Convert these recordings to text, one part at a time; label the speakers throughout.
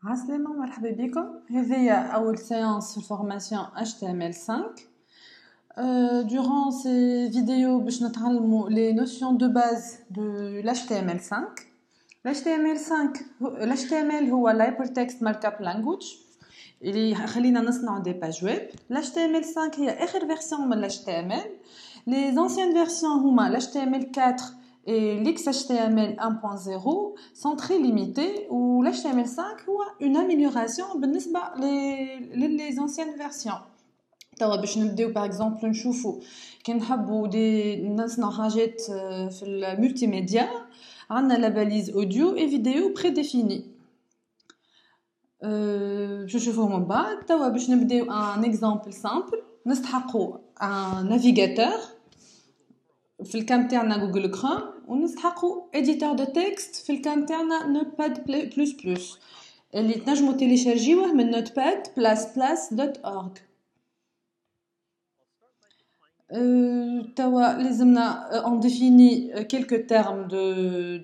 Speaker 1: عسلامة مرحبا بكم. هذه أول séance في الفورماسيون HTML5. Durant ces vidéos باش نتعلموا les notions de base de l'HTML5. l'HTML هو l'Hypertext Markup Language اللي خلينا نصنع des pages web. l'HTML5 هي آخر version من l'HTML. Les anciennes versions هما l'HTML4 et l'XHTML 1.0 sont très limités ou l'HTML5 هو une amélioration بالنسبة les anciennes versions. توا باش نبداو par exemple نشوفوا كي نحبوا نصنع حاجات في الملتي ميديا عندنا la balise audio et vidéo prédéfinie. باش نشوفوهم من بعد. توا باش نبداو un exemple simple. نستحقوا un navigateur في الكام تاعنا جوجل كروم ونستحقوا éditeur de texte في الكام تاعنا نوتباد بلس بلس اللي تنجموا تيليشارجيوه من notepad++.org. توا لازمنا on définit quelques termes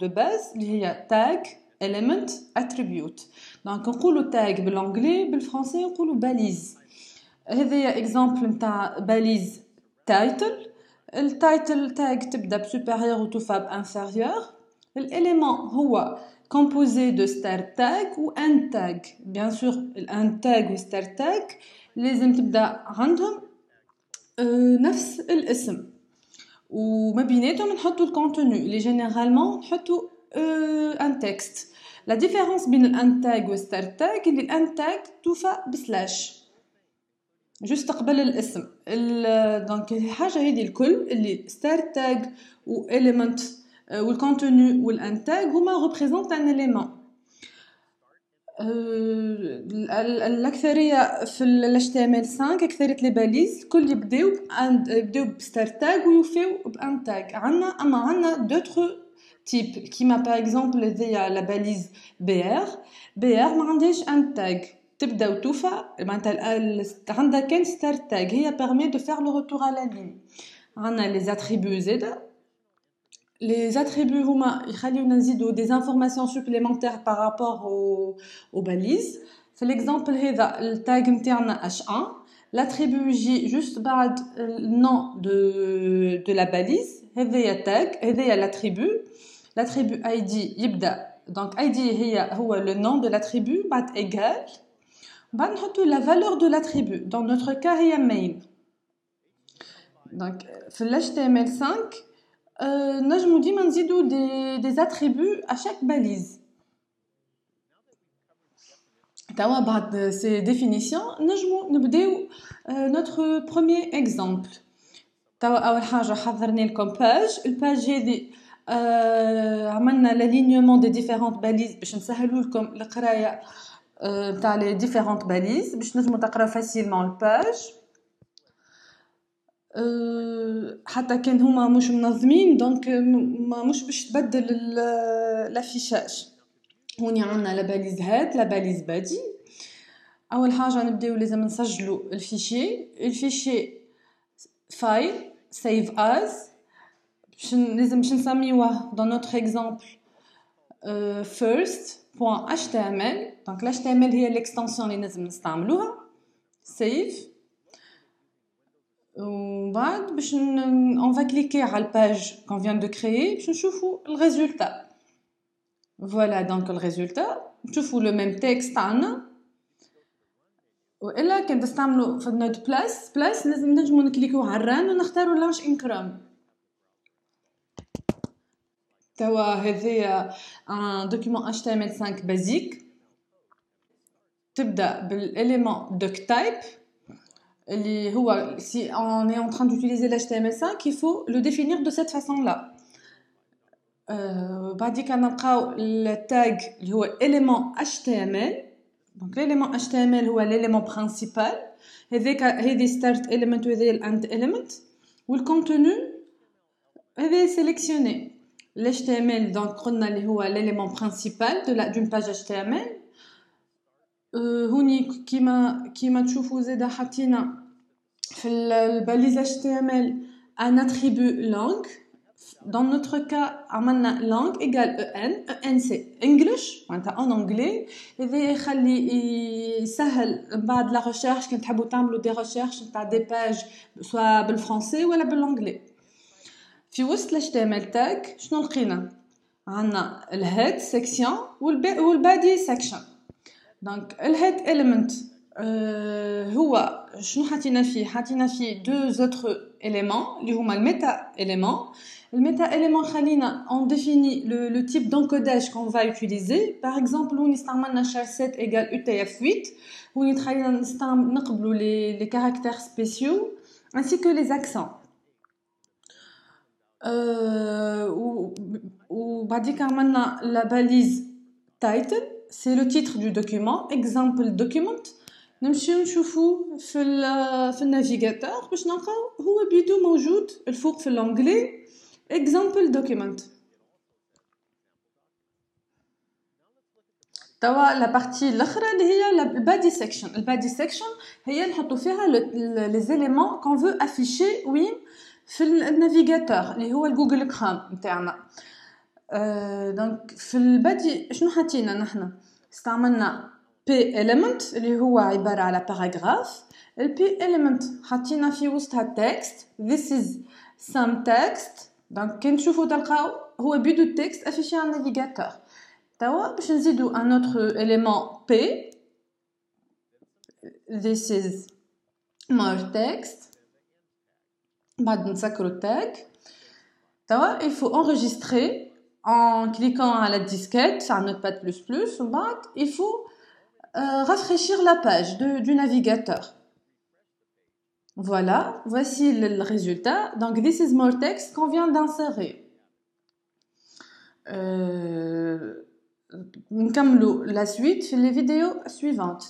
Speaker 1: de base اللي هي tag, element, attribute. donc نقولوا tag بالانجلي بالفرنسي نقولوا balise. هذا exemple نتاع balise title. التايتل tag تبدا بسوبيريور وتوفى بانفيريور. l'élément هو composé de start tag و end tag. bien sûr end tag و start tag لازم تبدا عندهم نفس الاسم وما بيناتهم نحطوا الكونتوني اللي جينيرالمون نحطوا ان تكست. لا ديفيرونس بين الان تاج والستارت تاج اللي الان تاج توفى بسلاش جوست قبل الاسم. دونك الحاجه هذه الكل اللي ستارت تاج و element والكونتوني والان تاج هما ريبريزونط ان اليمون. الأكثرية في ال HTML5 أكثرية لي باليز كل يبداو بستارت تاج ويوفيو بان تاج. عندنا دوتر تيب كيما باغ اكزومبل هذيا لا باليز BR ما عندهاش ان تاج تبدا وتوفى معناتها عندها كان ستارت تاج هي بيرمي دو فير لو روتور على لين. عندنا لي اتريبيو زاده. Les attributs هما يخليونا نزيدو des informations supplémentaires par rapport aux balises. في l'exemple هذا التاج نتاعنا H1 l'attribut يجي juste بعد النوم de la balise. هذايا tag هذايا l'attribut ID يبدا donc ID هو le nom de l'attribut بعد égal بعد نحطو la valeur de l'attribut. dans notre cas هي main. donc في HTML5 نجمو ديما نزيدو des attributs à chaque balise. توا بعد ces définitions نجمو نبداو notre premier exemple. توا أول حاجة حضرنا لكم الباج هذه عملنا l'alignement des différentes balises باش نسهلوا لكم القراية تاع les différentes balises باش نجمو تقراو facilement الباج. حتى كان هما مش منظمين دونك مش باش تبدل الافيشاج. هوني عندنا لا باليز هاد لا باليز بادي. اول حاجه نبداو لازم نسجلوا الفيشي فايل سيف از لازم باش نسميوه dans notre exemple first.html. donc l'html هي الاكستنسيون اللي لازم نستعملوها سيف. وبعد باش on va cliquer على الباج qu'on vient de créer باش نشوفوا الريزولتا. voilà donc le résultat نشوفوا le même texte تاعنا. والا كان تستعملوا في النود بلس لازم نجموا نكليكو على الران ونختاروا لانش ان كروم. توا هذه un document HTML5 basique. تبدا بالاليمون doc type اللي هو si on est en train d'utiliser l'HTML5 il faut le définir de cette façon-là. بعديك نلقاو التاج اللي هو élément HTML. donc l'élément HTML هو l'élément principal. هذه start element وهذه end element والcontenu هذا sélectionné. l'HTML donc قلنا اللي هو l'élément principal d'une page HTML. هوني كيما تشوفوا زاده حطينا في الباليز HTML un attribut lang Dans notre cas, عملنا langue égale en c'est English, en anglais. هذا يخلي يسهل بعد la recherche كنت تحبوا تعملوا des recherches نتاع des pages soit بالفرنسي ولا بالانجلي. في وسط الHTML tag شنو لقينا؟ عندنا الhead section والbody section. Donc الhead element هو شنو حطينا فيه؟ حطينا فيه deux autres éléments اللي هما الميتا éléments. Le méta-élément خلينا on définit le type d'encodage qu'on va utiliser. Par exemple, on استعملنا char7 égale UTF-8 où نقبلوا les caractères spéciaux ainsi que les accents. وبعديك عملنا la balise title, c'est le titre du document. Example document. نمشيو نشوفو في النافيغاتور باش نلقاو هو بيدو موجود الفوق في الانجلي example document. توا لا بارتي الاخرى اللي هي البادي سيكشن. البادي سيكشن هي نحطو فيها لي زيليمون كون فو افيشي وين في النافيغاتور اللي هو الجوجل كروم نتاعنا. دونك في البادي شنو حطينا نحنا؟ استعملنا P element اللي هو عبارة على باراغراف. ال P element حطينا في وسطها text. This is some text. دونك كي نشوفو تلقاو هو بيدو التكست افيشي على النافيغاتور. توا باش نزيدو un autre élément P. This is more text. بعد نسكرو tag. توا il faut enregistrer en cliquant à la disquette sur Notepad++. وبعد il faut rafraîchir la page du navigateur. Voilà, voici le résultat. Donc, this is more text qu'on vient d'insérer. نكملوا la suite في les vidéos suivantes.